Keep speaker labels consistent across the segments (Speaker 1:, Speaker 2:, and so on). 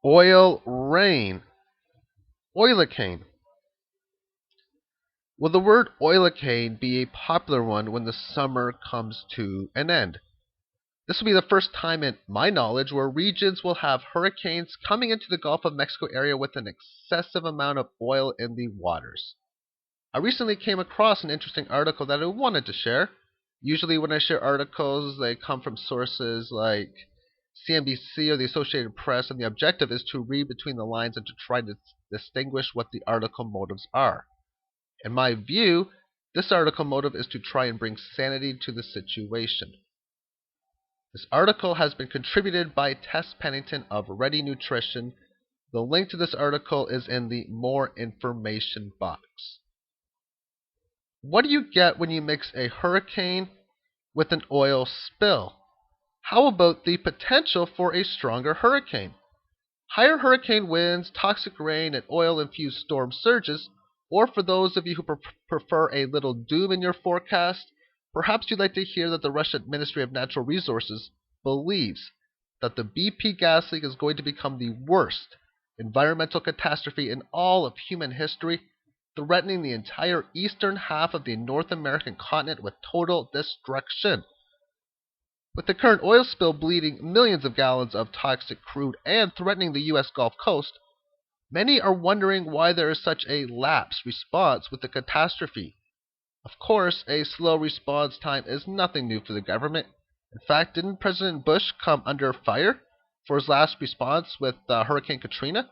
Speaker 1: Oil rain. Oilicane. Will the word oilicane be a popular one when the summer comes to an end? This will be the first time in my knowledge where regions will have hurricanes coming into the Gulf of Mexico area with an excessive amount of oil in the waters. I recently came across an interesting article that I wanted to share. Usually, when I share articles, they come from sources like CNBC or the Associated Press, and the objective is to read between the lines and to try to distinguish what the article motives are. In my view, this article motive is to try and bring sanity to the situation. This article has been contributed by Tess Pennington of Ready Nutrition. The link to this article is in the More Information box. What do you get when you mix a hurricane with an oil spill? How about the potential for a stronger hurricane? Higher hurricane winds, toxic rain, and oil-infused storm surges, or for those of you who prefer a little doom in your forecast, perhaps you'd like to hear that the Russian Ministry of Natural Resources believes that the BP gas leak is going to become the worst environmental catastrophe in all of human history, threatening the entire eastern half of the North American continent with total destruction. With the current oil spill bleeding millions of gallons of toxic crude and threatening the U.S. Gulf Coast, many are wondering why there is such a lapse response with the catastrophe. Of course, a slow response time is nothing new for the government. In fact, didn't President Bush come under fire for his last response with Hurricane Katrina?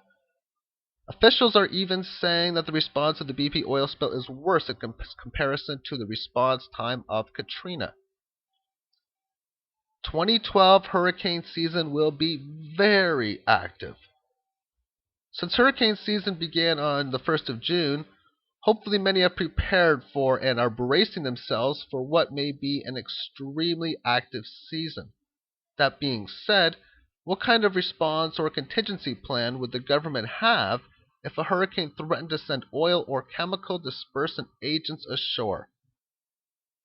Speaker 1: Officials are even saying that the response of the BP oil spill is worse in comparison to the response time of Katrina. 2012 hurricane season will be very active. Since hurricane season began on the 1st of June, hopefully many have prepared for and are bracing themselves for what may be an extremely active season. That being said, what kind of response or contingency plan would the government have if a hurricane threatened to send oil or chemical dispersant agents ashore?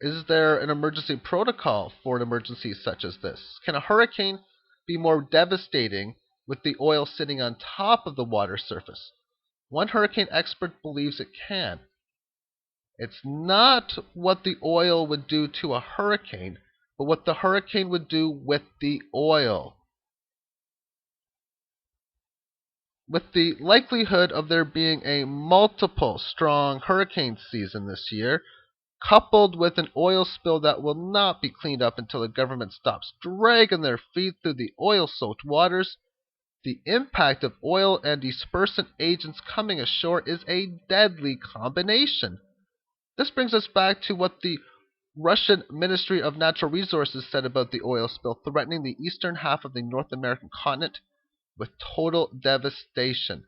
Speaker 1: Is there an emergency protocol for an emergency such as this? Can a hurricane be more devastating with the oil sitting on top of the water surface? One hurricane expert believes it can. It's not what the oil would do to a hurricane, but what the hurricane would do with the oil. With the likelihood of there being a multiple strong hurricane season this year, coupled with an oil spill that will not be cleaned up until the government stops dragging their feet through the oil-soaked waters, the impact of oil and dispersant agents coming ashore is a deadly combination. This brings us back to what the Russian Ministry of Natural Resources said about the oil spill threatening the eastern half of the North American continent with total devastation.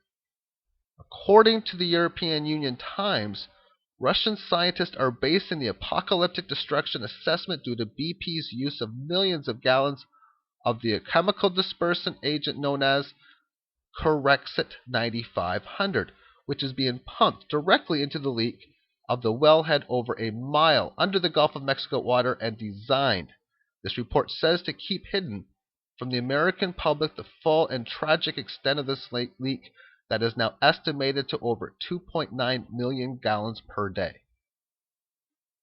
Speaker 1: According to the European Union Times, Russian scientists are basing the apocalyptic destruction assessment due to BP's use of millions of gallons of the chemical dispersant agent known as Corexit 9500, which is being pumped directly into the leak of the wellhead over a mile under the Gulf of Mexico water and designed, this report says, to keep hidden from the American public the full and tragic extent of this leak that is now estimated to over 2.9 million gallons per day.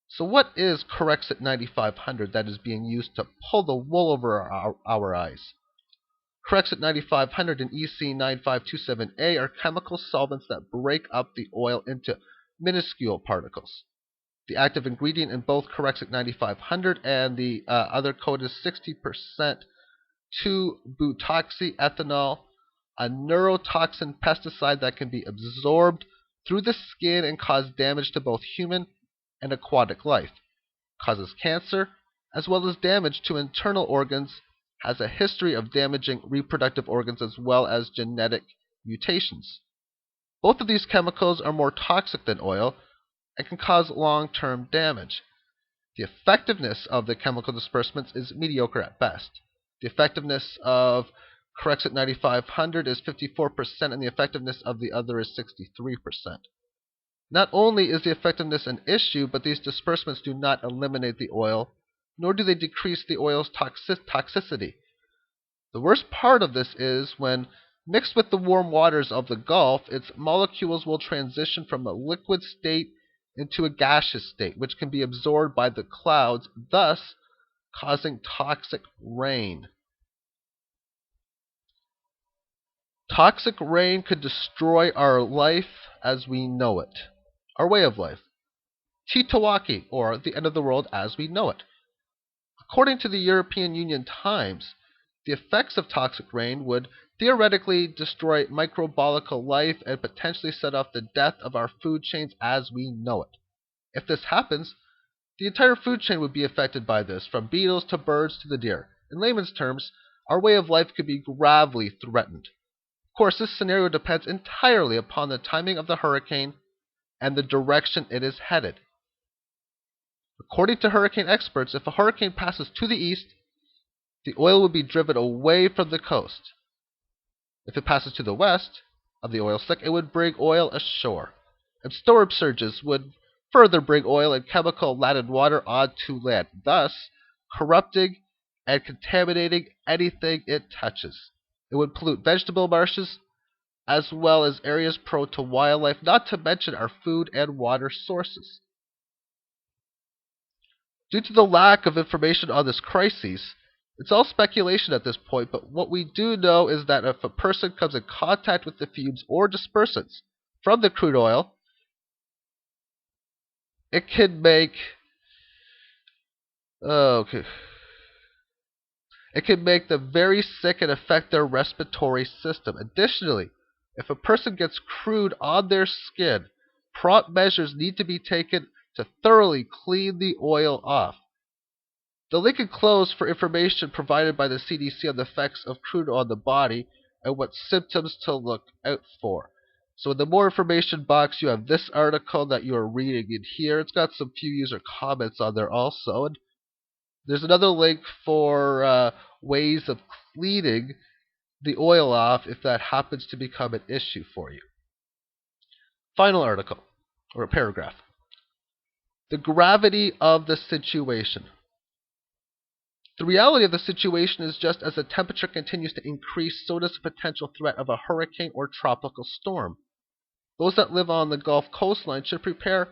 Speaker 1: So what is Corexit 9500 that is being used to pull the wool over our eyes? Corexit 9500 and EC 9527A are chemical solvents that break up the oil into minuscule particles. The active ingredient in both Corexit 9500 and the other code is 60% 2-butoxyethanol, a neurotoxin pesticide that can be absorbed through the skin and cause damage to both human and aquatic life, causes cancer, as well as damage to internal organs, has a history of damaging reproductive organs as well as genetic mutations. Both of these chemicals are more toxic than oil and can cause long-term damage. The effectiveness of the chemical dispersements is mediocre at best. The effectiveness of Corexit 9500 is 54%, and the effectiveness of the other is 63%. Not only is the effectiveness an issue, but these dispersements do not eliminate the oil, nor do they decrease the oil's toxicity. The worst part of this is when Mixed with the warm waters of the Gulf, its molecules will transition from a liquid state into a gaseous state, which can be absorbed by the clouds, thus causing toxic rain. Toxic rain could destroy our life as we know it, our way of life. Titawaki, or the end of the world as we know it. According to the European Union Times, the effects of toxic rain would theoretically destroy microbiological life and potentially set off the death of our food chains as we know it. If this happens, the entire food chain would be affected by this, from beetles to birds to the deer. In layman's terms, our way of life could be gravely threatened. Of course, this scenario depends entirely upon the timing of the hurricane and the direction it is headed. According to hurricane experts, if a hurricane passes to the east, the oil would be driven away from the coast. If it passes to the west of the oil slick, it would bring oil ashore. And storm surges would further bring oil and chemical-laden water onto land, thus corrupting and contaminating anything it touches. It would pollute vegetable marshes as well as areas prone to wildlife, not to mention our food and water sources. Due to the lack of information on this crisis, it's all speculation at this point, but what we do know is that if a person comes in contact with the fumes or dispersants from the crude oil, it can make it can make them very sick and affect their respiratory system. Additionally, if a person gets crude on their skin, prompt measures need to be taken to thoroughly clean the oil off. The link enclosed for information provided by the CDC on the effects of crude on the body and what symptoms to look out for. So in the more information box, you have this article that you are reading in here. It's got some few user comments on there also. And there's another link for ways of cleaning the oil off if that happens to become an issue for you. Final article, or a paragraph. The gravity of the situation. The reality of the situation is just as the temperature continues to increase, so does the potential threat of a hurricane or tropical storm. Those that live on the Gulf coastline should prepare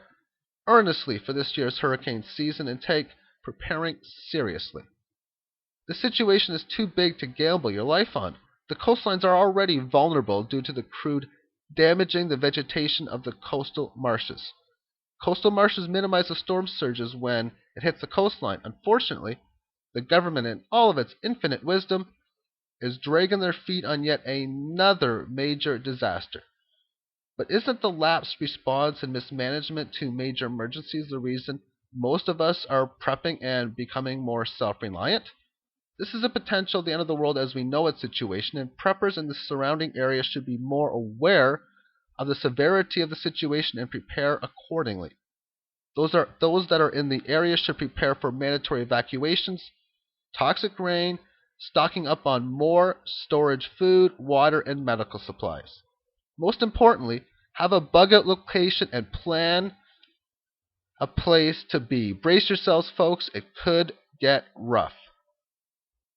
Speaker 1: earnestly for this year's hurricane season and take preparing seriously. The situation is too big to gamble your life on. The coastlines are already vulnerable due to the crude damaging the vegetation of the coastal marshes. Coastal marshes minimize the storm surges when it hits the coastline. Unfortunately, the government, in all of its infinite wisdom, is dragging their feet on yet another major disaster. But isn't the lapsed response and mismanagement to major emergencies the reason most of us are prepping and becoming more self-reliant? This is a potential the end of the world as we know it situation, and preppers in the surrounding area should be more aware of the severity of the situation and prepare accordingly. Those that are in the area should prepare for mandatory evacuations, toxic rain, stocking up on more storage food, water, and medical supplies. Most importantly, have a bug-out location and plan a place to be. Brace yourselves, folks. It could get rough.